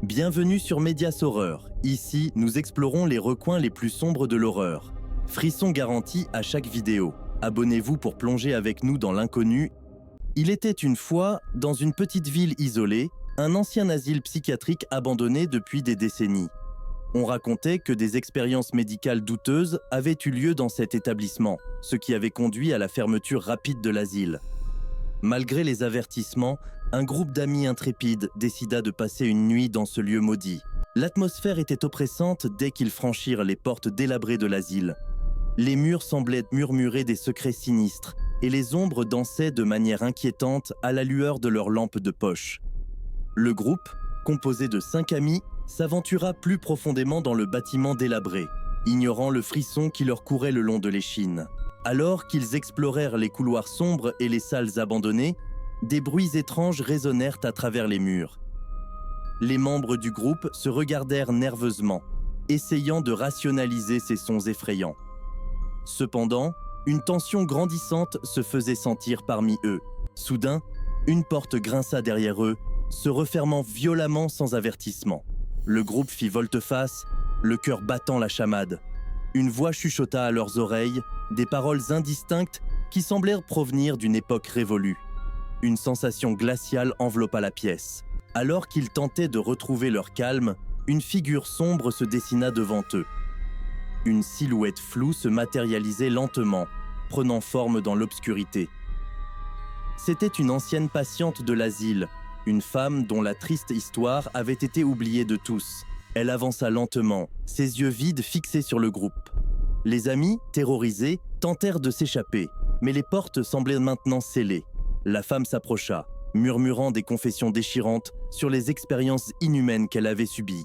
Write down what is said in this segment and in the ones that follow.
Bienvenue sur Médias Horreur. Ici, nous explorons les recoins les plus sombres de l'horreur. Frisson garanti à chaque vidéo. Abonnez-vous pour plonger avec nous dans l'inconnu. Il était une fois, dans une petite ville isolée, un ancien asile psychiatrique abandonné depuis des décennies. On racontait que des expériences médicales douteuses avaient eu lieu dans cet établissement, ce qui avait conduit à la fermeture rapide de l'asile. Malgré les avertissements, un groupe d'amis intrépides décida de passer une nuit dans ce lieu maudit. L'atmosphère était oppressante dès qu'ils franchirent les portes délabrées de l'asile. Les murs semblaient murmurer des secrets sinistres et les ombres dansaient de manière inquiétante à la lueur de leurs lampes de poche. Le groupe, composé de 5 amis, s'aventura plus profondément dans le bâtiment délabré, ignorant le frisson qui leur courait le long de l'échine. Alors qu'ils explorèrent les couloirs sombres et les salles abandonnées, des bruits étranges résonnèrent à travers les murs. Les membres du groupe se regardèrent nerveusement, essayant de rationaliser ces sons effrayants. Cependant, une tension grandissante se faisait sentir parmi eux. Soudain, une porte grinça derrière eux, se refermant violemment sans avertissement. Le groupe fit volte-face, le cœur battant la chamade. Une voix chuchota à leurs oreilles, des paroles indistinctes qui semblèrent provenir d'une époque révolue. Une sensation glaciale enveloppa la pièce. Alors qu'ils tentaient de retrouver leur calme, une figure sombre se dessina devant eux. Une silhouette floue se matérialisait lentement, prenant forme dans l'obscurité. C'était une ancienne patiente de l'asile, une femme dont la triste histoire avait été oubliée de tous. Elle avança lentement, ses yeux vides fixés sur le groupe. Les amis, terrorisés, tentèrent de s'échapper, mais les portes semblaient maintenant scellées. La femme s'approcha, murmurant des confessions déchirantes sur les expériences inhumaines qu'elle avait subies.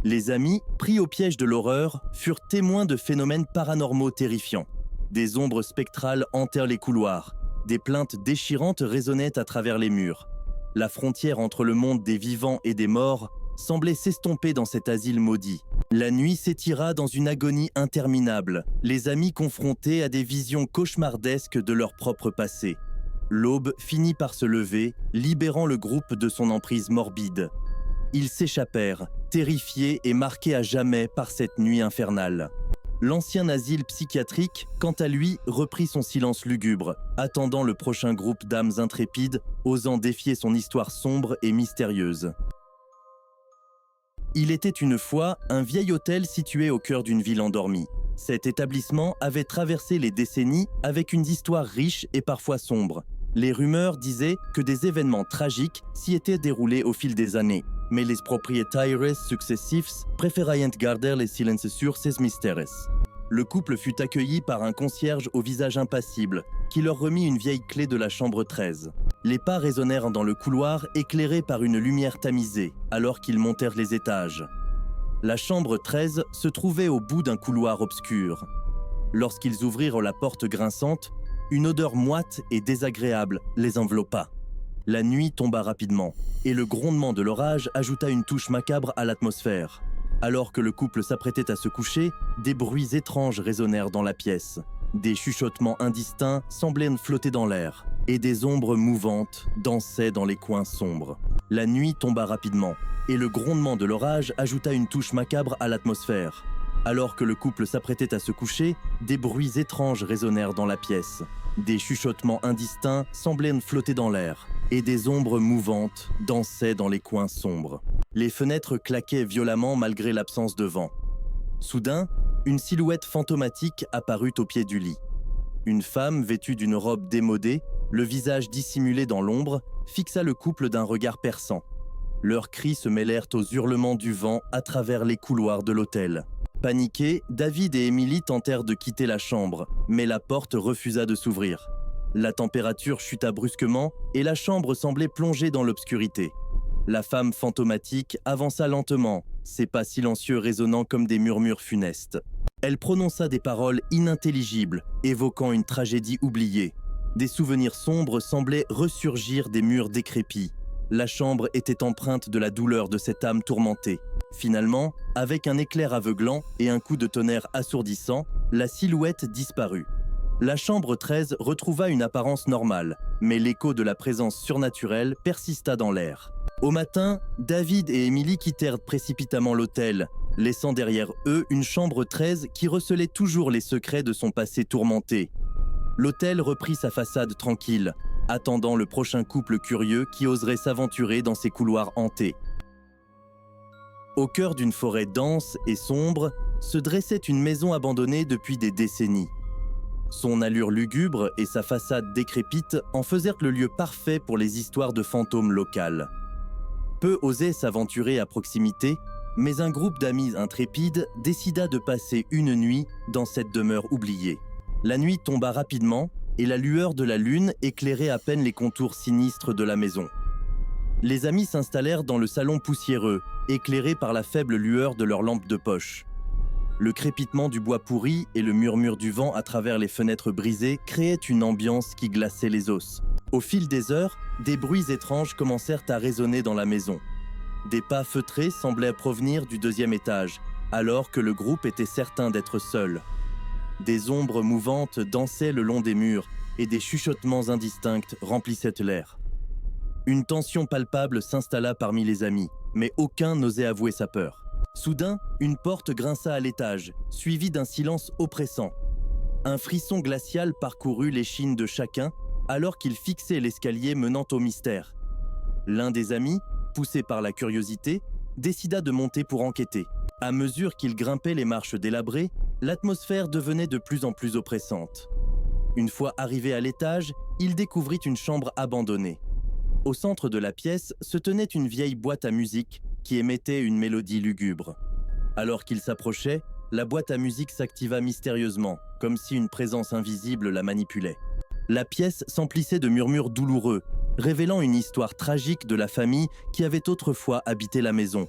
Les amis, pris au piège de l'horreur, furent témoins de phénomènes paranormaux terrifiants. Des ombres spectrales hantèrent les couloirs, des plaintes déchirantes résonnaient à travers les murs. La frontière entre le monde des vivants et des morts semblait s'estomper dans cet asile maudit. La nuit s'étira dans une agonie interminable, les amis confrontés à des visions cauchemardesques de leur propre passé. L'aube finit par se lever, libérant le groupe de son emprise morbide. Ils s'échappèrent, terrifiés et marqués à jamais par cette nuit infernale. L'ancien asile psychiatrique, quant à lui, reprit son silence lugubre, attendant le prochain groupe d'âmes intrépides, osant défier son histoire sombre et mystérieuse. Il était une fois un vieil hôtel situé au cœur d'une ville endormie. Cet établissement avait traversé les décennies avec une histoire riche et parfois sombre. Les rumeurs disaient que des événements tragiques s'y étaient déroulés au fil des années, mais les propriétaires successifs préféraient garder le silence sur ces mystères. Le couple fut accueilli par un concierge au visage impassible, qui leur remit une vieille clé de la chambre 13. Les pas résonnèrent dans le couloir, éclairés par une lumière tamisée, alors qu'ils montèrent les étages. La chambre 13 se trouvait au bout d'un couloir obscur. Lorsqu'ils ouvrirent la porte grinçante, une odeur moite et désagréable les enveloppa. La nuit tomba rapidement, et le grondement de l'orage ajouta une touche macabre à l'atmosphère. Alors que le couple s'apprêtait à se coucher, des bruits étranges résonnèrent dans la pièce. Des chuchotements indistincts semblaient flotter dans l'air, et des ombres mouvantes dansaient dans les coins sombres. La nuit tomba rapidement, et le grondement de l'orage ajouta une touche macabre à l'atmosphère. Alors que le couple s'apprêtait à se coucher, des bruits étranges résonnèrent dans la pièce. Des chuchotements indistincts semblaient flotter dans l'air, et des ombres mouvantes dansaient dans les coins sombres. Les fenêtres claquaient violemment malgré l'absence de vent. Soudain, une silhouette fantomatique apparut au pied du lit. Une femme vêtue d'une robe démodée, le visage dissimulé dans l'ombre, fixa le couple d'un regard perçant. Leurs cris se mêlèrent aux hurlements du vent à travers les couloirs de l'hôtel. Paniqués, David et Emily tentèrent de quitter la chambre, mais la porte refusa de s'ouvrir. La température chuta brusquement et la chambre semblait plongée dans l'obscurité. La femme fantomatique avança lentement, ses pas silencieux résonnant comme des murmures funestes. Elle prononça des paroles inintelligibles, évoquant une tragédie oubliée. Des souvenirs sombres semblaient ressurgir des murs décrépits. La chambre était empreinte de la douleur de cette âme tourmentée. Finalement, avec un éclair aveuglant et un coup de tonnerre assourdissant, la silhouette disparut. La chambre 13 retrouva une apparence normale, mais l'écho de la présence surnaturelle persista dans l'air. Au matin, David et Emily quittèrent précipitamment l'hôtel, laissant derrière eux une chambre 13 qui recelait toujours les secrets de son passé tourmenté. L'hôtel reprit sa façade tranquille, attendant le prochain couple curieux qui oserait s'aventurer dans ses couloirs hantés. Au cœur d'une forêt dense et sombre, se dressait une maison abandonnée depuis des décennies. Son allure lugubre et sa façade décrépite en faisèrent le lieu parfait pour les histoires de fantômes locales. Peu osaient s'aventurer à proximité, mais un groupe d'amis intrépides décida de passer une nuit dans cette demeure oubliée. La nuit tomba rapidement et la lueur de la lune éclairait à peine les contours sinistres de la maison. Les amis s'installèrent dans le salon poussiéreux, éclairés par la faible lueur de leurs lampes de poche. Le crépitement du bois pourri et le murmure du vent à travers les fenêtres brisées créaient une ambiance qui glaçait les os. Au fil des heures, des bruits étranges commencèrent à résonner dans la maison. Des pas feutrés semblaient provenir du deuxième étage, alors que le groupe était certain d'être seul. Des ombres mouvantes dansaient le long des murs et des chuchotements indistincts remplissaient l'air. Une tension palpable s'installa parmi les amis, mais aucun n'osait avouer sa peur. Soudain, une porte grinça à l'étage, suivie d'un silence oppressant. Un frisson glacial parcourut l'échine de chacun alors qu'il fixait l'escalier menant au mystère. L'un des amis, poussé par la curiosité, décida de monter pour enquêter. À mesure qu'il grimpait les marches délabrées, l'atmosphère devenait de plus en plus oppressante. Une fois arrivé à l'étage, il découvrit une chambre abandonnée. Au centre de la pièce se tenait une vieille boîte à musique qui émettait une mélodie lugubre. Alors qu'il s'approchait, la boîte à musique s'activa mystérieusement, comme si une présence invisible la manipulait. La pièce s'emplissait de murmures douloureux, révélant une histoire tragique de la famille qui avait autrefois habité la maison.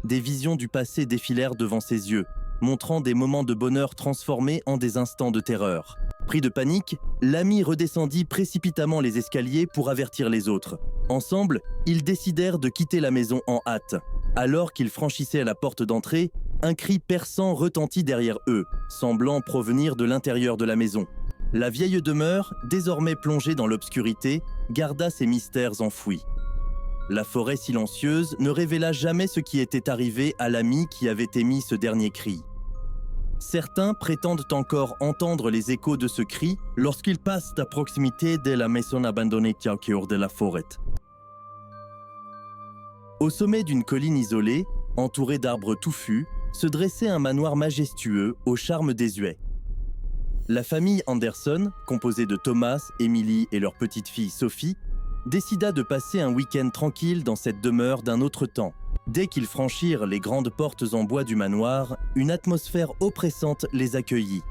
Des visions du passé défilèrent devant ses yeux, montrant des moments de bonheur transformés en des instants de terreur. Pris de panique, l'ami redescendit précipitamment les escaliers pour avertir les autres. Ensemble, ils décidèrent de quitter la maison en hâte. Alors qu'ils franchissaient la porte d'entrée, un cri perçant retentit derrière eux, semblant provenir de l'intérieur de la maison. La vieille demeure, désormais plongée dans l'obscurité, garda ses mystères enfouis. La forêt silencieuse ne révéla jamais ce qui était arrivé à l'ami qui avait émis ce dernier cri. Certains prétendent encore entendre les échos de ce cri lorsqu'ils passent à proximité de la maison abandonnée qui est au cœur de la forêt. Au sommet d'une colline isolée, entourée d'arbres touffus, se dressait un manoir majestueux au charme désuet. La famille Anderson, composée de Thomas, Emily et leur petite fille Sophie, décida de passer un week-end tranquille dans cette demeure d'un autre temps. Dès qu'ils franchirent les grandes portes en bois du manoir, une atmosphère oppressante les accueillit.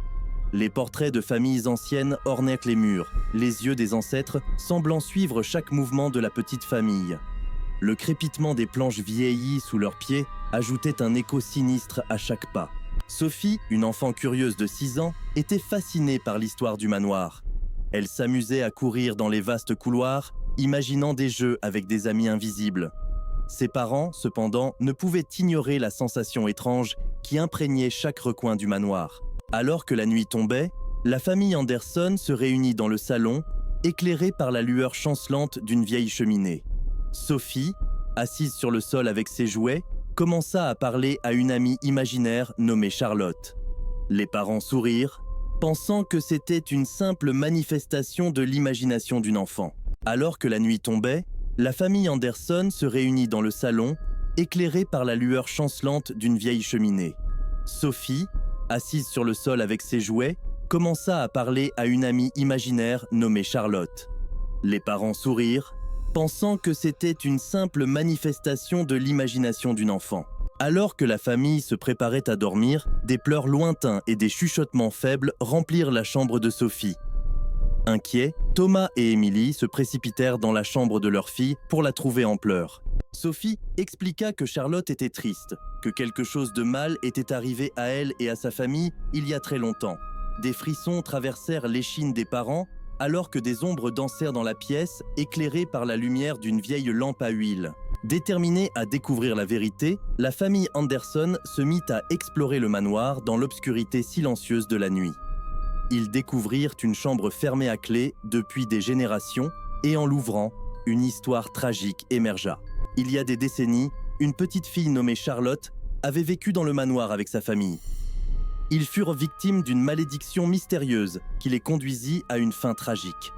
Les portraits de familles anciennes ornèrent les murs, les yeux des ancêtres semblant suivre chaque mouvement de la petite famille. Le crépitement des planches vieillies sous leurs pieds ajoutait un écho sinistre à chaque pas. Sophie, une enfant curieuse de 6 ans, était fascinée par l'histoire du manoir. Elle s'amusait à courir dans les vastes couloirs, imaginant des jeux avec des amis invisibles. Ses parents, cependant, ne pouvaient ignorer la sensation étrange qui imprégnait chaque recoin du manoir. Alors que la nuit tombait, la famille Anderson se réunit dans le salon, éclairée par la lueur chancelante d'une vieille cheminée. Sophie, assise sur le sol avec ses jouets, commença à parler à une amie imaginaire nommée Charlotte. Les parents sourirent, pensant que c'était une simple manifestation de l'imagination d'une enfant. Alors que la nuit tombait, la famille Anderson se réunit dans le salon, éclairée par la lueur chancelante d'une vieille cheminée. Sophie, assise sur le sol avec ses jouets, commença à parler à une amie imaginaire nommée Charlotte. Les parents sourirent, pensant que c'était une simple manifestation de l'imagination d'une enfant. Alors que la famille se préparait à dormir, des pleurs lointains et des chuchotements faibles remplirent la chambre de Sophie. Inquiets, Thomas et Emily se précipitèrent dans la chambre de leur fille pour la trouver en pleurs. Sophie expliqua que Charlotte était triste, que quelque chose de mal était arrivé à elle et à sa famille il y a très longtemps. Des frissons traversèrent l'échine des parents alors que des ombres dansèrent dans la pièce, éclairées par la lumière d'une vieille lampe à huile. Déterminée à découvrir la vérité, la famille Anderson se mit à explorer le manoir dans l'obscurité silencieuse de la nuit. Ils découvrirent une chambre fermée à clé depuis des générations et en l'ouvrant, une histoire tragique émergea. Il y a des décennies, une petite fille nommée Charlotte avait vécu dans le manoir avec sa famille. Ils furent victimes d'une malédiction mystérieuse qui les conduisit à une fin tragique.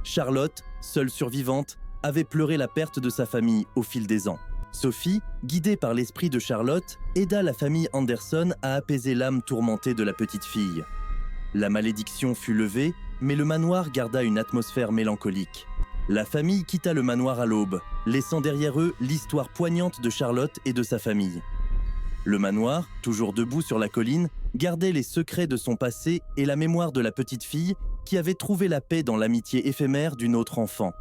Charlotte, seule survivante, avait pleuré la perte de sa famille au fil des ans. Sophie, guidée par l'esprit de Charlotte, aida la famille Anderson à apaiser l'âme tourmentée de la petite fille. La malédiction fut levée, mais le manoir garda une atmosphère mélancolique. La famille quitta le manoir à l'aube, laissant derrière eux l'histoire poignante de Charlotte et de sa famille. Le manoir, toujours debout sur la colline, gardait les secrets de son passé et la mémoire de la petite fille qui avait trouvé la paix dans l'amitié éphémère d'une autre enfant.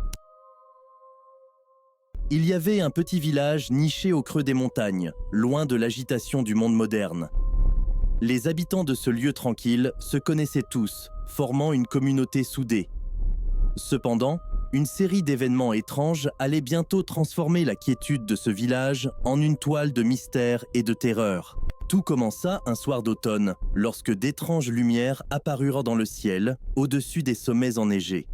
Il y avait un petit village niché au creux des montagnes, loin de l'agitation du monde moderne. Les habitants de ce lieu tranquille se connaissaient tous, formant une communauté soudée. Cependant, une série d'événements étranges allait bientôt transformer la quiétude de ce village en une toile de mystère et de terreur. Tout commença un soir d'automne, lorsque d'étranges lumières apparurent dans le ciel, au-dessus des sommets enneigés.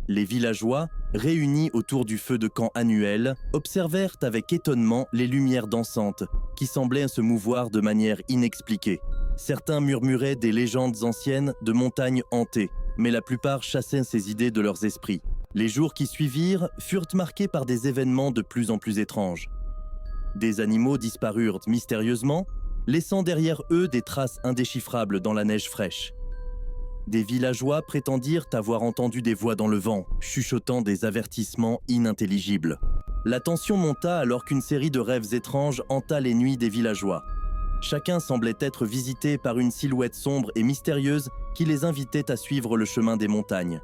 Les villageois, réunis autour du feu de camp annuel, observèrent avec étonnement les lumières dansantes, qui semblaient se mouvoir de manière inexpliquée. Certains murmuraient des légendes anciennes de montagnes hantées, mais la plupart chassaient ces idées de leurs esprits. Les jours qui suivirent furent marqués par des événements de plus en plus étranges. Des animaux disparurent mystérieusement, laissant derrière eux des traces indéchiffrables dans la neige fraîche. Des villageois prétendirent avoir entendu des voix dans le vent, chuchotant des avertissements inintelligibles. La tension monta alors qu'une série de rêves étranges hanta les nuits des villageois. Chacun semblait être visité par une silhouette sombre et mystérieuse qui les invitait à suivre le chemin des montagnes.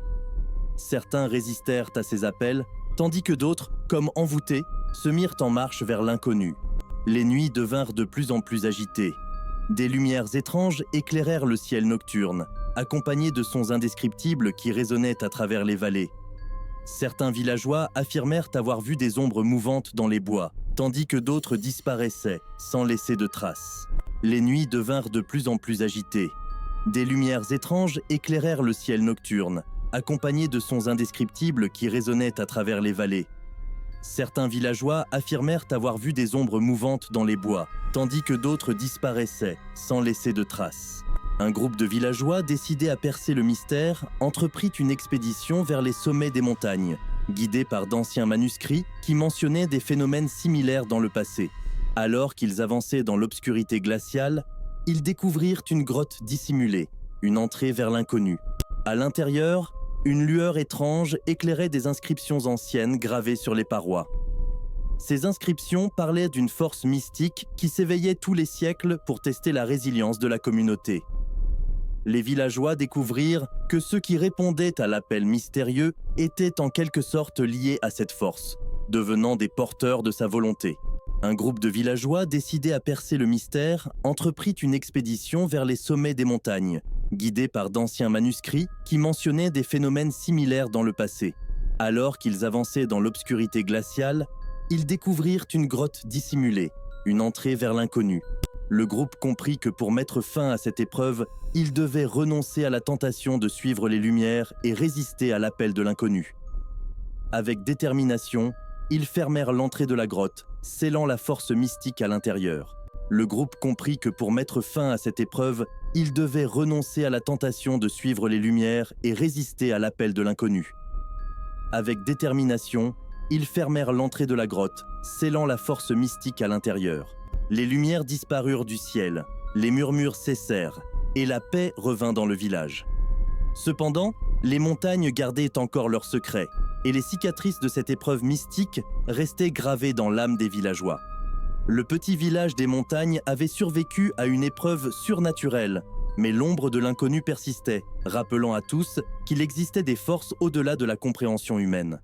Certains résistèrent à ces appels, tandis que d'autres, comme envoûtés, se mirent en marche vers l'inconnu. Les nuits devinrent de plus en plus agitées. Des lumières étranges éclairèrent le ciel nocturne, accompagnés de sons indescriptibles qui résonnaient à travers les vallées. Certains villageois affirmèrent avoir vu des ombres mouvantes dans les bois, tandis que d'autres disparaissaient sans laisser de traces. Les nuits devinrent de plus en plus agitées. Des lumières étranges éclairèrent le ciel nocturne, accompagnés de sons indescriptibles qui résonnaient à travers les vallées. Certains villageois affirmèrent avoir vu des ombres mouvantes dans les bois, tandis que d'autres disparaissaient sans laisser de traces. Un groupe de villageois, décidé à percer le mystère, entreprit une expédition vers les sommets des montagnes, guidés par d'anciens manuscrits qui mentionnaient des phénomènes similaires dans le passé. Alors qu'ils avançaient dans l'obscurité glaciale, ils découvrirent une grotte dissimulée, une entrée vers l'inconnu. À l'intérieur, une lueur étrange éclairait des inscriptions anciennes gravées sur les parois. Ces inscriptions parlaient d'une force mystique qui s'éveillait tous les siècles pour tester la résilience de la communauté. Les villageois découvrirent que ceux qui répondaient à l'appel mystérieux étaient en quelque sorte liés à cette force, devenant des porteurs de sa volonté. Un groupe de villageois décidé à percer le mystère entreprit une expédition vers les sommets des montagnes, guidés par d'anciens manuscrits qui mentionnaient des phénomènes similaires dans le passé. Alors qu'ils avançaient dans l'obscurité glaciale, ils découvrirent une grotte dissimulée, une entrée vers l'inconnu. Le groupe comprit que pour mettre fin à cette épreuve, ils devaient renoncer à la tentation de suivre les lumières et résister à l'appel de l'inconnu. Avec détermination, ils fermèrent l'entrée de la grotte, scellant la force mystique à l'intérieur. Le groupe comprit que pour mettre fin à cette épreuve, ils devaient renoncer à la tentation de suivre les lumières et résister à l'appel de l'inconnu. Avec détermination, ils fermèrent l'entrée de la grotte, scellant la force mystique à l'intérieur. Les lumières disparurent du ciel, les murmures cessèrent, et la paix revint dans le village. Cependant, les montagnes gardaient encore leurs secrets, et les cicatrices de cette épreuve mystique restaient gravées dans l'âme des villageois. Le petit village des montagnes avait survécu à une épreuve surnaturelle, mais l'ombre de l'inconnu persistait, rappelant à tous qu'il existait des forces au-delà de la compréhension humaine.